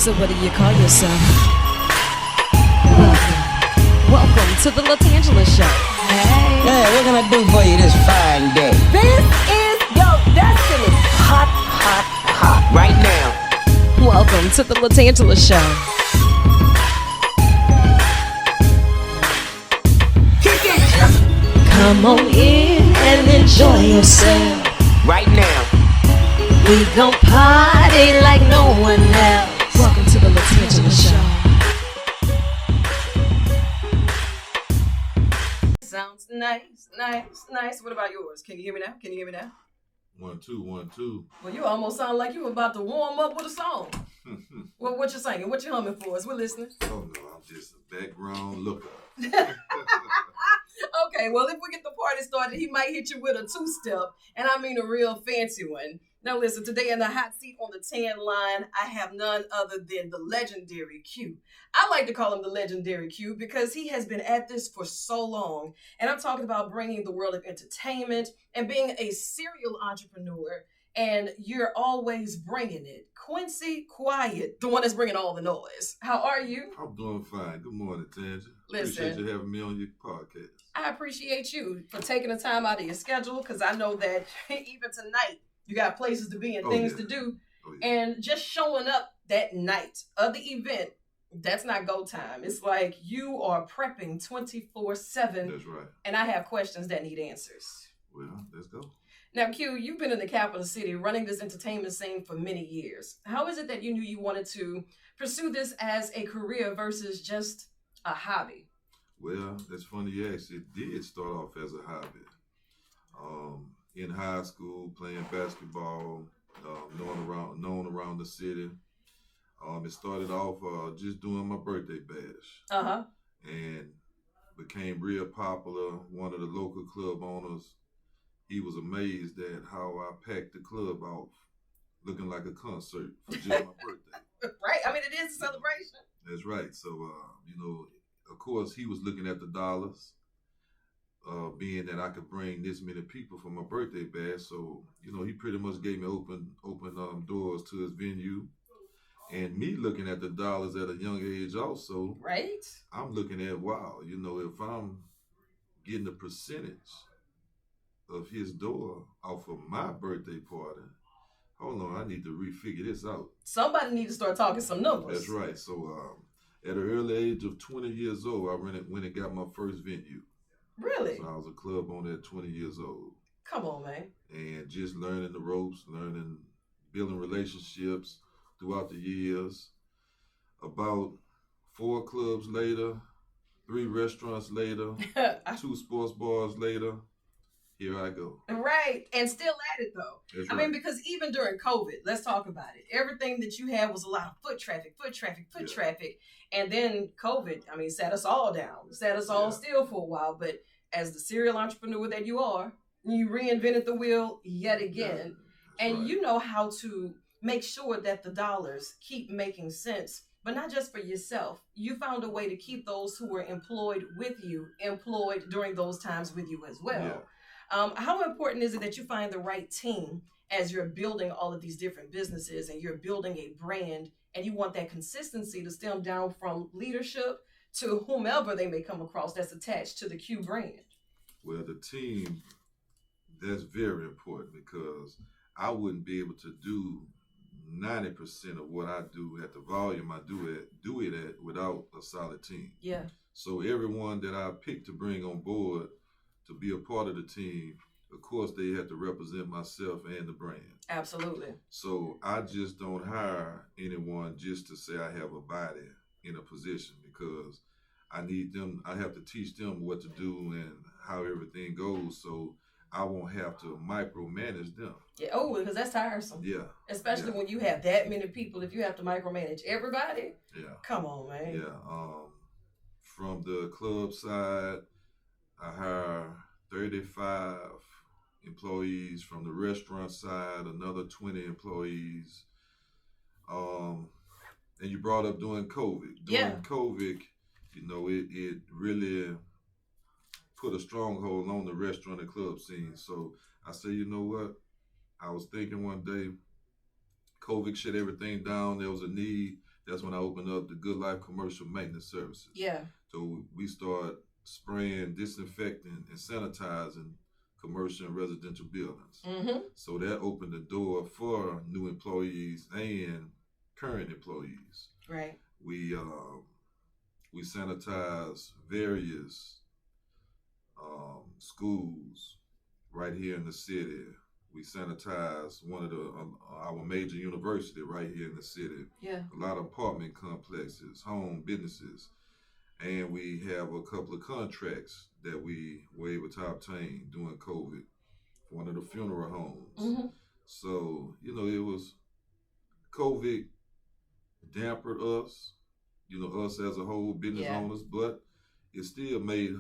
So what do you call yourself? Welcome to the LaTangela Show. Hey. Hey, what can I do for you this fine day? This is your destiny. Hot, hot, hot. Right now. Welcome to the LaTangela Show. Come on in and enjoy yourself. Right now. We gon' party like no one else. Welcome to the LaTangela Show. Sounds nice, nice, nice. What about yours? Can you hear me now? Can you hear me now? 1 2 1 2. Well, you almost sound like you were about to warm up with a song. Well, what you singing? What you humming for us? We're listening. Oh no, I'm just a background looker. Okay, well, if we get the party started, he might hit you with a two-step, and I mean a real fancy one. Now listen, today in the hot seat on the tan line, I have none other than the legendary Q. I like to call him the legendary Q because he has been at this for so long. And I'm talking about bringing the world of entertainment and being a serial entrepreneur. And you're always bringing it. Quincy Quiett, the one that's bringing all the noise. How are you? I'm doing fine. Good morning, Tangela. Listen. Appreciate you having me on your podcast. I appreciate you for taking the time out of your schedule because I know that even tonight, you got places to be and things to do. And just showing up that night of the event, that's not go time. It's like you are prepping 24/7. That's right. And I have questions that need answers. Well, let's go. Now, Q, you've been in the capital city running this entertainment scene for many years. How is it that you knew you wanted to pursue this as a career versus just a hobby? Well, that's funny you asked. It did start off as a hobby. In high school, playing basketball, known around the city. It started off just doing my birthday bash. And became real popular. One of the local club owners, he was amazed at how I packed the club off, looking like a concert for just my birthday. Right. I mean, it is a celebration. That's right. So, of course, he was looking at the dollars, being that I could bring this many people for my birthday bash. So, he pretty much gave me open doors to his venue. And me looking at the dollars at a young age also. Right. I'm looking at, wow, if I'm getting a percentage of his door off of my birthday party, hold on, I need to refigure this out. Somebody need to start talking some numbers. That's right. So at an early age of 20 years old, I went and got my first venue. Really? So I was a club owner at 20 years old. Come on, man. And just learning the ropes, building relationships throughout the years. About 4 clubs later, 3 restaurants later, 2 sports bars later, here I go. Right. And still at it, though. That's I right. mean, because even during COVID, let's talk about it. Everything that you had was a lot of foot traffic. And then COVID, sat us all down, sat us all still for a while. But as the serial entrepreneur that you are, you reinvented the wheel yet again. Yeah, and right. You know how to make sure that the dollars keep making sense, but not just for yourself. You found a way to keep those who were employed with you employed during those times with you as well. Yeah. How important is it that you find the right team as you're building all of these different businesses and you're building a brand and you want that consistency to stem down from leadership to whomever they may come across that's attached to the Q brand? Well, the team, that's very important because I wouldn't be able to do 90% of what I do at the volume I do it at without a solid team. Yeah. So everyone that I pick to bring on board to be a part of the team, of course, they have to represent myself and the brand. Absolutely. So I just don't hire anyone just to say I have a body in a position because I have to teach them what to do and how everything goes. So I won't have to micromanage them. Yeah. Oh, because that's tiresome. Yeah. Especially when you have that many people. If you have to micromanage everybody. Yeah. Come on, man. Yeah. From the club side, I hire 35 employees. From the restaurant side, another 20 employees. And you brought up during COVID. During COVID, it really put a stronghold on the restaurant and club scene. So I said, you know what? I was thinking one day, COVID shut everything down. There was a need That's when I opened up the Good Life Commercial Maintenance Services. Yeah. So we start spraying, disinfecting, and sanitizing commercial and residential buildings. Mm-hmm. So that opened the door for new employees and current employees. Right. We sanitize various schools right here in the city. We sanitize one of our major university right here in the city. Yeah. A lot of apartment complexes, home businesses, and we have a couple of contracts that we were able to obtain during COVID for one of the funeral homes. Mm-hmm. So, it was COVID dampened us, us as a whole, business owners, but it still made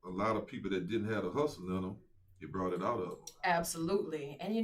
a lot of people that didn't have a hustle in them, it brought it out of them. Absolutely. And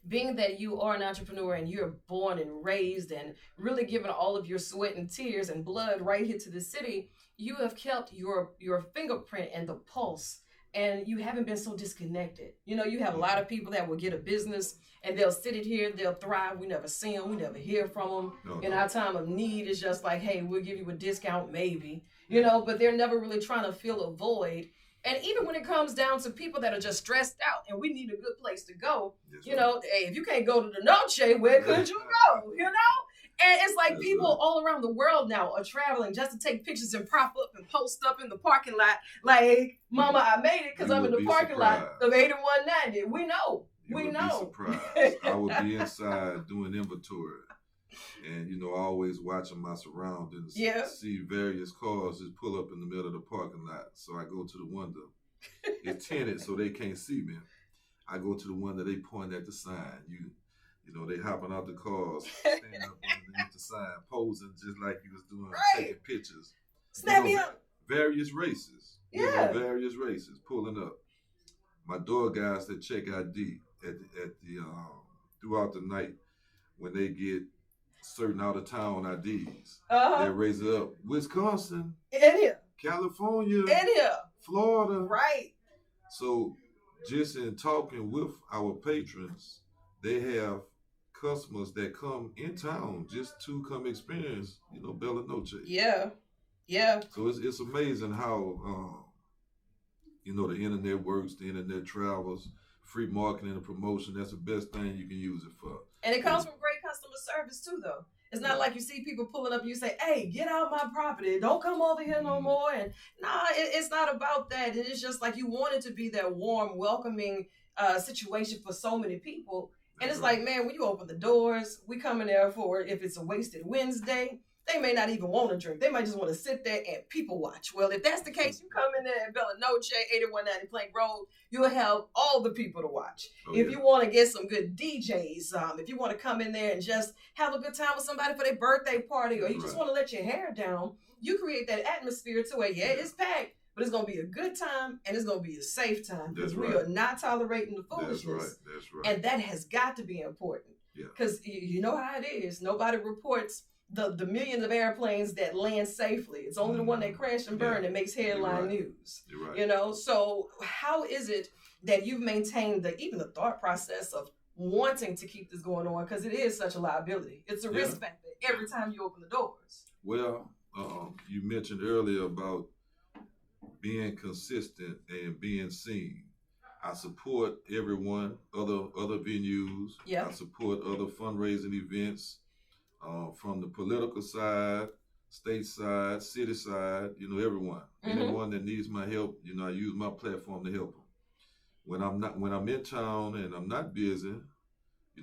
being that you are an entrepreneur and you're born and raised and really given all of your sweat and tears and blood right here to the city, you have kept your fingerprint and the pulse, and you haven't been so disconnected. You have a lot of people that will get a business and they'll sit it here, they'll thrive. We never see them, we never hear from them. In our time of need, it's just like, hey, we'll give you a discount maybe, but they're never really trying to fill a void. And even when it comes down to people that are just stressed out and we need a good place to go, hey, if you can't go to the Noche, where could you go, And it's like people all around the world now are traveling just to take pictures and prop up and post up in the parking lot like, Mama, I made it because I'm in the parking lot of 8190. We know. We know. Be surprised. I would be inside doing inventory. And, always watching my surroundings, see various cars just pull up in the middle of the parking lot. So I go to the window. It's tinted so they can't see me. I go to the window, they point at the sign. They hopping out the cars, standing up underneath the sign, posing just like you was doing, taking pictures. Snap me up. Various races. Various races pulling up. My door guys that check ID at the throughout the night when they get certain out of town IDs. They raise it up. Wisconsin. In here. California. In here. Florida. Right. So just in talking with our patrons, they have customers that come in town just to come experience, Bella Noche. Yeah. Yeah. So it's amazing how the internet works, the internet travels, free marketing and promotion, that's the best thing you can use it for. And it comes from great customer service too, though. It's not like you see people pulling up and you say, hey, get out my property. Don't come over here no more. And it's not about that. It's just like you want it to be that warm, welcoming situation for so many people. And it's like, man, when you open the doors, we come in there for, if it's a wasted Wednesday, they may not even want to drink. They might just want to sit there and people watch. Well, if that's the case, you come in there at Bella Noche, 8190 Plank Road, you'll have all the people to watch. If you want to get some good DJs, if you want to come in there and just have a good time with somebody for their birthday party, or you just want to let your hair down, you create that atmosphere to where, it's packed, but it's going to be a good time and it's going to be a safe time because we are not tolerating the foolishness. That's right. And that has got to be important because you know how it is. Nobody reports the millions of airplanes that land safely. It's only the one that crash and burn that makes headline news. You're right. So how is it that you've maintained even the thought process of wanting to keep this going on? Because it is such a liability. It's a risk factor every time you open the doors. Well, you mentioned earlier about being consistent and being seen. I support everyone, other venues. I support other fundraising events. From the political side, state side, city side, everyone. Anyone that needs my help, I use my platform to help them. When I'm in town and I'm not busy,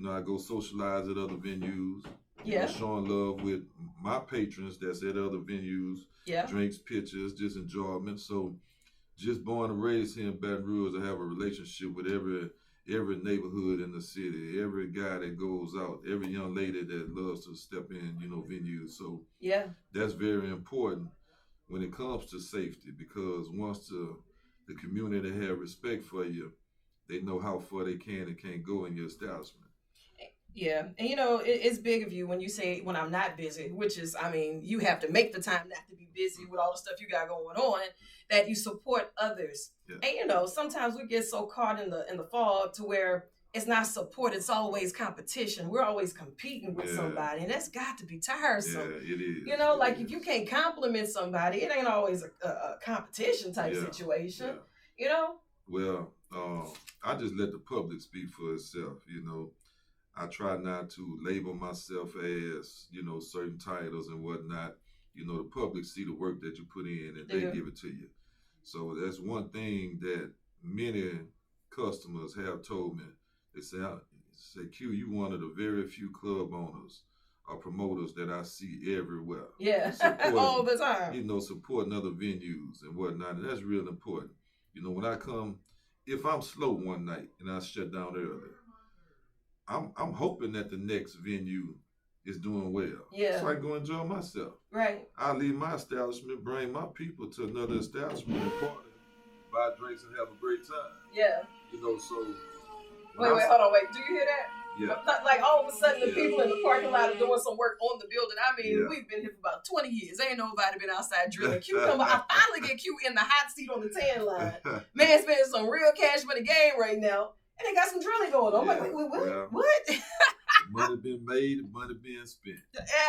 I go socialize at other venues. Showing love with my patrons that's at other venues. Drinks, pictures, just enjoyment. So just born and raised here in Baton Rouge, I have a relationship with every neighborhood in the city, every guy that goes out, every young lady that loves to step in, venues. So that's very important when it comes to safety, because once the community have respect for you, they know how far they can and can't go in your establishment. Yeah. And it's big of you when you say, when I'm not busy, which is, you have to make the time not to be busy with all the stuff you got going on, that you support others. And sometimes we get so caught in the fog to where it's not support, it's always competition. We're always competing with somebody, and that's got to be tiresome. Yeah, it is. You know, like if you can't compliment somebody, it ain't always a competition type situation. Yeah. You know? Well, I just let the public speak for itself, you know. I try not to label myself as, you know, certain titles and whatnot. You know, the public see the work that you put in and they give it to you. So that's one thing that many customers have told me. They say, Q, you one of the very few club owners or promoters that I see everywhere. Yeah, all the time. You know, supporting other venues and whatnot. And that's real important. You know, when I come, if I'm slow one night and I shut down early, I'm hoping that the next venue is doing well. Yeah. So I go enjoy myself. Right. I leave my establishment, bring my people to another establishment and party, buy drinks and have a great time. Yeah. You know, so. Wait, hold on, wait. Do you hear that? Yeah. Like all of a sudden the people in the parking lot are doing some work on the building. I mean, we've been here for about 20 years. Ain't nobody been outside drilling. Q come I finally get Q in the hot seat on the tan line. Man spending some real cash money game right now. And they got some drilling going on. I'm like, wait, what? Money been made, money being spent.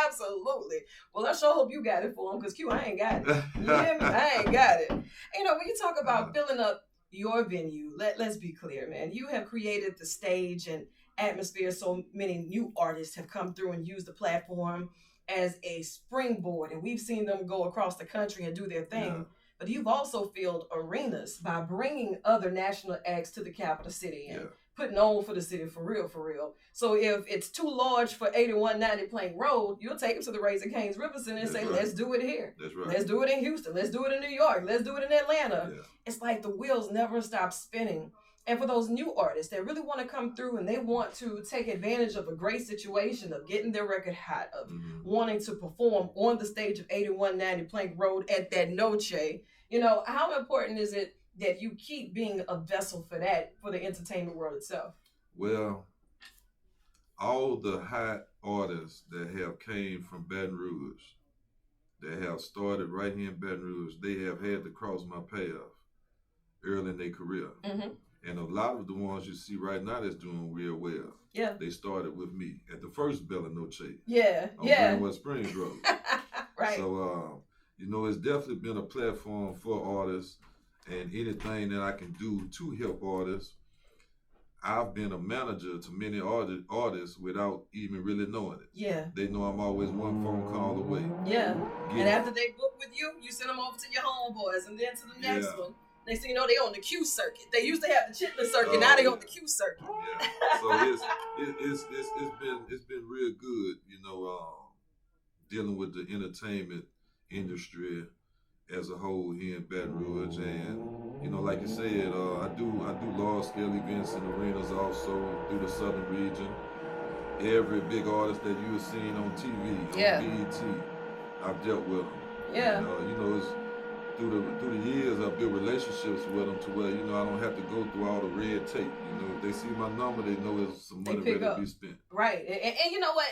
Absolutely. Well, I sure hope you got it for them, because Q, I ain't got it. You hear me? I ain't got it. You know, when you talk about filling up your venue, let's be clear, man. You have created the stage and atmosphere. So many new artists have come through and used the platform as a springboard. And we've seen them go across the country and do their thing. Yeah. But you've also filled arenas by bringing other national acts to the capital city and putting on for the city for real. So if it's too large for 8190 Plank Road, you'll take it to the Raising Cane's River Center and say, let's do it here. That's right. Let's do it in Houston. Let's do it in New York. Let's do it in Atlanta. Yeah. It's like the wheels never stop spinning. And for those new artists that really want to come through and they want to take advantage of a great situation of getting their record hot, of wanting to perform on the stage of 8190 Plank Road at that Noche, you know, how important is it that you keep being a vessel for that, for the entertainment world itself? Well, all the hot artists that have came from Baton Rouge, that have started right here in Baton Rouge, they have had to cross my path early in their career. Mm-hmm. And a lot of the ones you see right now that's doing real well. Yeah. They started with me at the first Bella Noche. Yeah. On Grand West Springs Road. Right. So, you know, it's definitely been a platform for artists, and anything that I can do to help artists. I've been a manager to many artists without even really knowing it. Yeah. They know I'm always one phone call away. Yeah. And after they book with you, you send them over to your homeboys and then to the next one. They say, you know, they on the Q circuit. They used to have the Chitlin circuit. Now they on the Q circuit. Yeah. So it's been real good, you know, dealing with the entertainment industry as a whole here in Baton Rouge. And, you know, like you said, I do large scale events in arenas also through the southern region. Every big artist that you have seen on TV, on BET, I've dealt with them. Yeah. And, you know, it's through the years, I've built relationships with them to where, you know, I don't have to go through all the red tape. You know, if they see my number, they know there's some money ready to be spent. Right. And you know what?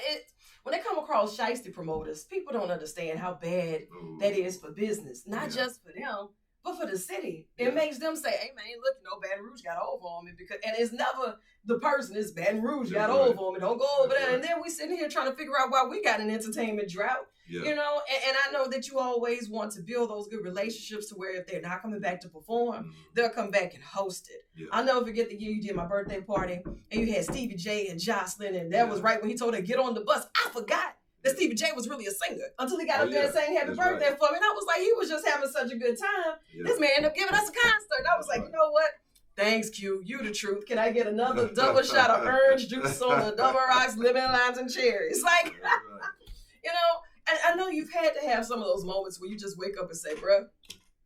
When they come across shiesty promoters, people don't understand how bad that is for business. Not just for them, but for the city. It makes them say, hey, man, look, you know, Baton Rouge got over on me. And it's never the person, it's Baton Rouge got over on me. Don't go over there. And then we sitting here trying to figure out why we got an entertainment drought. Yeah. You know, and I know that you always want to build those good relationships to where if they're not coming back to perform, they'll come back and host it. Yeah. I'll never forget the year you did my birthday party and you had Stevie J and Jocelyn, and that was right when he told her to get on the bus. I forgot that Stevie J was really a singer until he got up there and sang happy birthday for me. And I was like, he was just having such a good time. Yeah. This man ended up giving us a concert. And I was like, you know what? Thanks, Q. You the truth. Can I get another double shot of orange juice on the double rocks, lemon, limes, and cherries? Like, you know, I know you've had to have some of those moments where you just wake up and say, bruh,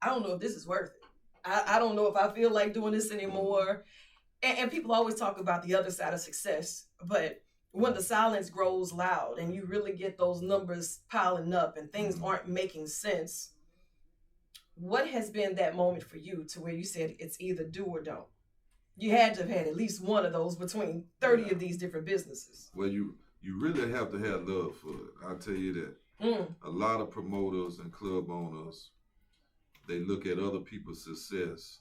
I don't know if this is worth it. I don't know if I feel like doing this anymore. And people always talk about the other side of success. But when the silence grows loud and you really get those numbers piling up and things aren't making sense, what has been that moment for you to where you said it's either do or don't? You had to have had at least one of those between 30 of these different businesses. Well, you really have to have love for it. I'll tell you that. A lot of promoters and club owners, they look at other people's success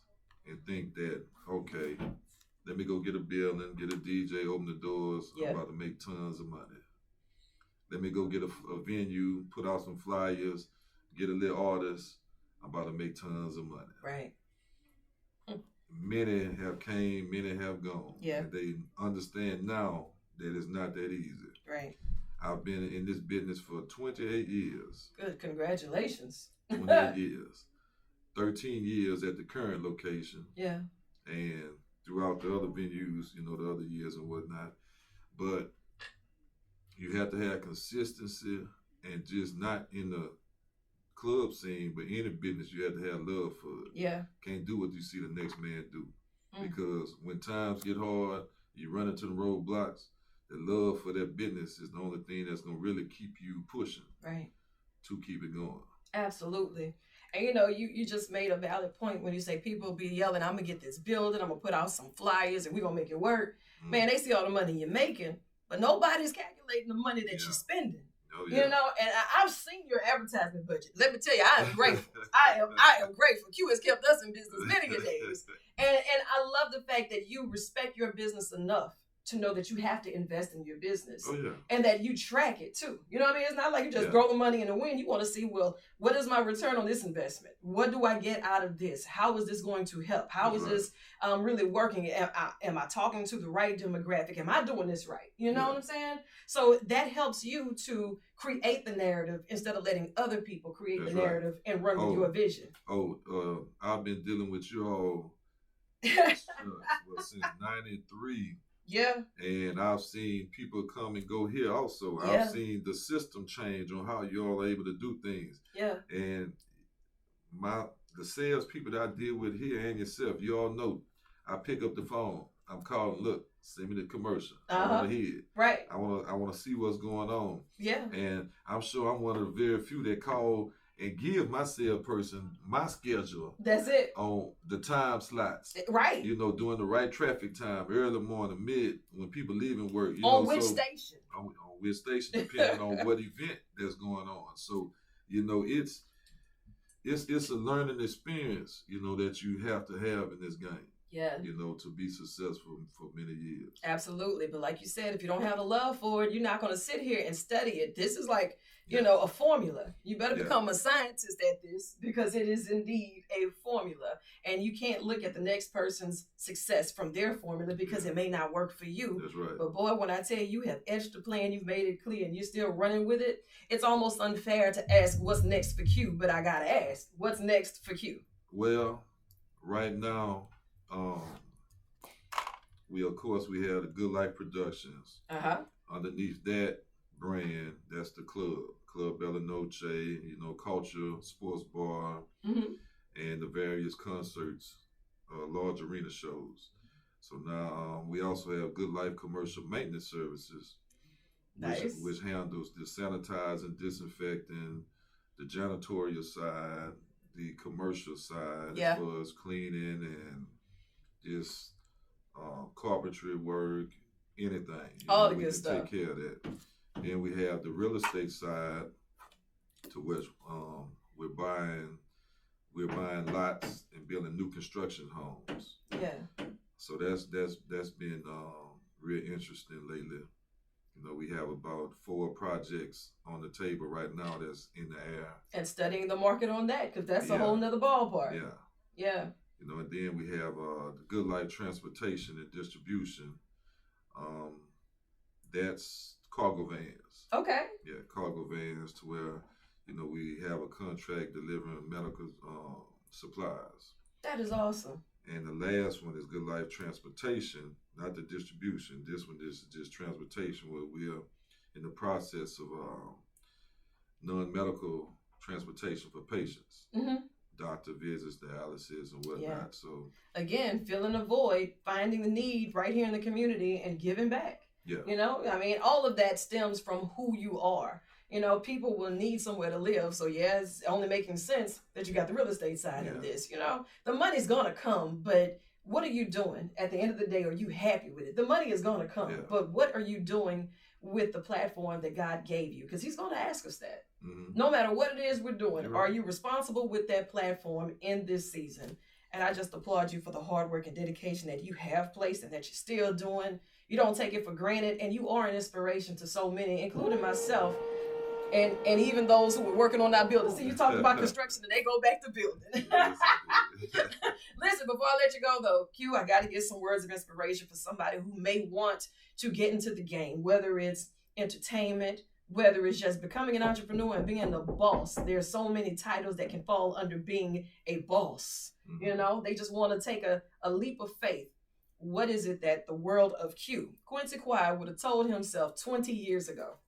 and think that, okay, Let me go get a building, get a DJ, open the doors. Yeah. I'm about to make tons of money. Let me go get a venue, put out some flyers, get a little artist. I'm about to make tons of money. Right. Many have came, many have gone. Yeah. And they understand now that it's not that easy. Right. I've been in this business for 28 years. Good. Congratulations. 28 years. 13 years at the current location. Yeah. And throughout the other venues, you know, the other years and whatnot. But you have to have consistency, and just not in the club scene, but any business, you have to have love for it. Yeah. Can't do what you see the next man do. Because when times get hard, you run into the roadblocks, the love for that business is the only thing that's going to really keep you pushing. Right. To keep it going. Absolutely. And you know, you just made a valid point when you say people be yelling, I'm going to get this building, I'm going to put out some flyers and we're going to make it work. Man, they see all the money you're making, but nobody's calculating the money that you're spending. Oh, yeah. You know, and I've seen your advertisement budget. Let me tell you, I am grateful. I am grateful. Q has kept us in business many a days. And I love the fact that you respect your business enough to know that you have to invest in your business. Oh, yeah. And that you track it too. You know what I mean? It's not like you just throw the money in the wind. You want to see, well, what is my return on this investment? What do I get out of this? How is this going to help? How is this really working? Am I talking to the right demographic? Am I doing this right? You know what I'm saying? So that helps you to create the narrative instead of letting other people create the narrative and run with your vision. I've been dealing with you all since 93. Yeah. And I've seen people come and go here also. Yeah. I've seen the system change on how you all are able to do things. Yeah. And the sales people that I deal with here and yourself, you all know, I pick up the phone. I'm calling, look, send me the commercial. I want to hear it. Right. I want to see what's going on. Yeah. And I'm sure I'm one of the very few that call and give my salesperson my schedule. That's it. On the time slots. Right. You know, during the right traffic time, early morning, mid, when people leaving work. On which station? On which station, depending on what event that's going on. So, you know, it's a learning experience, you know, that you have to have in this game. Yeah. You know, to be successful for many years. Absolutely. But like you said, if you don't have the love for it, you're not going to sit here and study it. This is like, you know, a formula. You better become a scientist at this, because it is indeed a formula. And you can't look at the next person's success from their formula, because it may not work for you. That's right. But boy, when I tell you have etched the plan, you've made it clear, and you're still running with it, it's almost unfair to ask what's next for Q. But I got to ask, what's next for Q? Well, right now, we have the Good Life Productions. Underneath that brand, that's the Club Bella Noche, you know, culture, sports bar, and the various concerts, large arena shows. So now we also have Good Life Commercial Maintenance Services, which handles the sanitizing, disinfecting, the janitorial side, the commercial side, as far as cleaning and just carpentry work, anything. All the good stuff. Take care of that. Then we have the real estate side, to which we're buying lots and building new construction homes. Yeah. So that's been real interesting lately. You know, we have about 4 projects on the table right now that's in the air. And studying the market on that, because that's a whole nother ballpark. Yeah. Yeah. You know, and then we have the Good Life Transportation and Distribution. That's cargo vans. Okay. Yeah, cargo vans, to where, you know, we have a contract delivering medical supplies. That is awesome. And the last one is Good Life Transportation, not the distribution. This one is just transportation, where we are in the process of non-medical transportation for patients. Doctor visits, dialysis, and whatnot. Yeah. So again, filling a void, finding the need right here in the community, and giving back. Yeah. You know, I mean, all of that stems from who you are. You know, people will need somewhere to live. So yeah, it's only making sense that you got the real estate side of this. You know, the money's gonna come, but what are you doing at the end of the day? Are you happy with it? The money is gonna come, but what are you doing with the platform that God gave you? Because He's gonna ask us that. No matter what it is we're doing, are you responsible with that platform in this season? And I just applaud you for the hard work and dedication that you have placed and that you're still doing. You don't take it for granted, and you are an inspiration to so many, including myself, and even those who were working on that building. See, you talk about construction and they go back to building. Listen, before I let you go though, Q, I got to get some words of inspiration for somebody who may want to get into the game, whether it's entertainment, whether it's just becoming an entrepreneur and being a boss. There's so many titles that can fall under being a boss. You know, they just want to take a leap of faith. What is it that the world of Q, Quincy Quiett, would have told himself 20 years ago?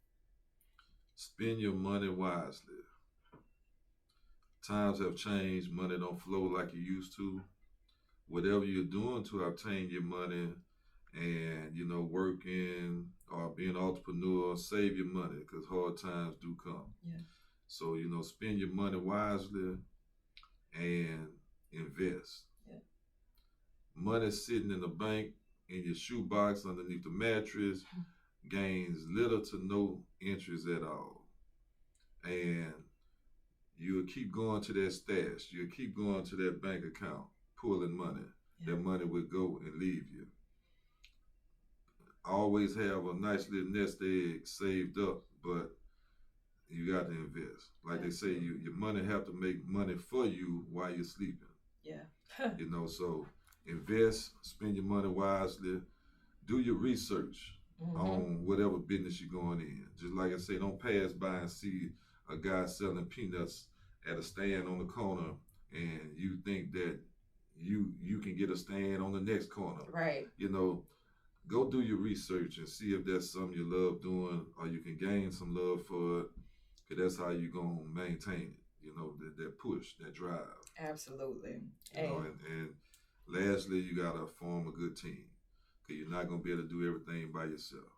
Spend your money wisely. Times have changed. Money don't flow like it used to. Whatever you're doing to obtain your money and, you know, working or being an entrepreneur, save your money because hard times do come. Yeah. So, you know, spend your money wisely and invest. Yeah. Money sitting in the bank, in your shoebox, underneath the mattress, gains little to no interest at all. And you'll keep going to that stash. You'll keep going to that bank account, pulling money. Yeah. That money will go and leave you. Always have a nice little nest egg saved up, but you got to invest. Like they say, your money have to make money for you while you're sleeping. Yeah. You know, so invest, spend your money wisely, do your research on whatever business you're going in. Just like I say, don't pass by and see a guy selling peanuts at a stand on the corner and you think that you can get a stand on the next corner. Right. You know, go do your research and see if that's something you love doing or you can gain some love for it, because that's how you're going to maintain it, you know, that push, that drive. Absolutely. You know, and lastly, you got to form a good team, because you're not going to be able to do everything by yourself.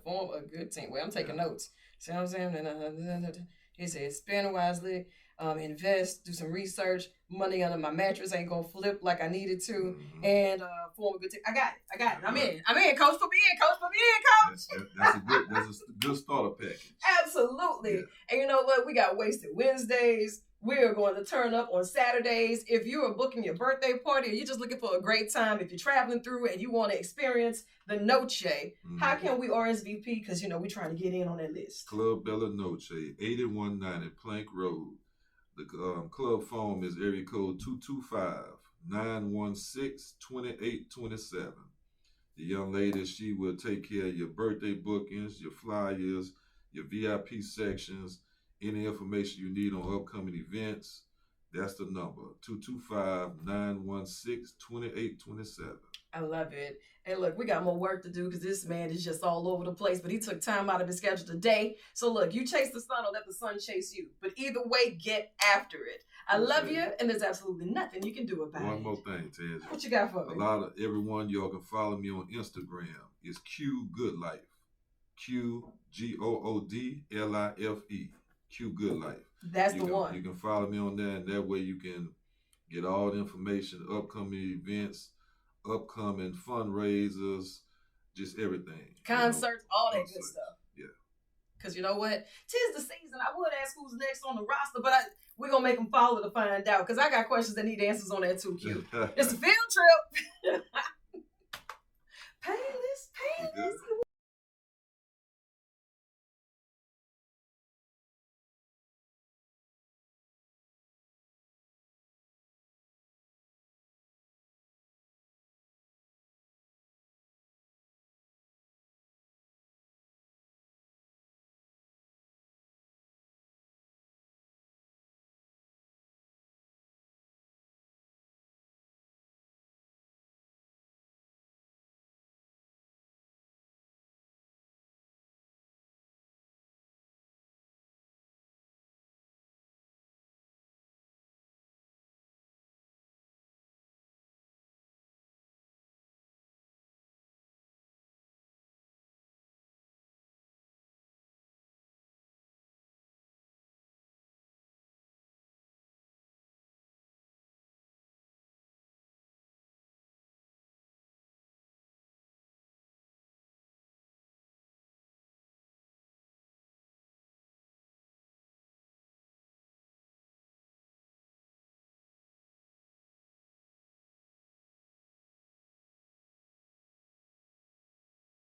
Form a good team. Well, I'm taking notes. See what I'm saying? He said, spend wisely, invest, do some research. Money under my mattress ain't gonna flip like I needed to, and form a good team. I got it. I'm in. Coach, put me in, coach. That's a good starter package. Absolutely. Yeah. And you know what? We got Wasted Wednesdays. We're going to turn up on Saturdays. If you are booking your birthday party or you're just looking for a great time, if you're traveling through and you want to experience the Noche, how can we RSVP? Because, you know, we're trying to get in on that list. Club Bella Noche, 8190 Plank Road. The club phone is area code 225-916-2827. The young lady, she will take care of your birthday bookings, your flyers, your VIP sections, any information you need on upcoming events. That's the number, 225-916-2827. I love it. And look, we got more work to do because this man is just all over the place, but he took time out of his schedule today. So look, you chase the sun or let the sun chase you. But either way, get after it. I love you, and there's absolutely nothing you can do about it. One more thing, Tangela. What you got for me? Everyone, y'all can follow me on Instagram. It's Q Good Life. QGOODLIFE. Q Good Life. That's the one. You can follow me on there, and that way you can get all the information, upcoming events, upcoming fundraisers, just everything. Concerts, all that good stuff. Yeah. Because you know what? 'Tis the season. I would ask who's next on the roster, but we're going to make them follow to find out, because I got questions that need answers on that too, Q. It's a field trip. Painless.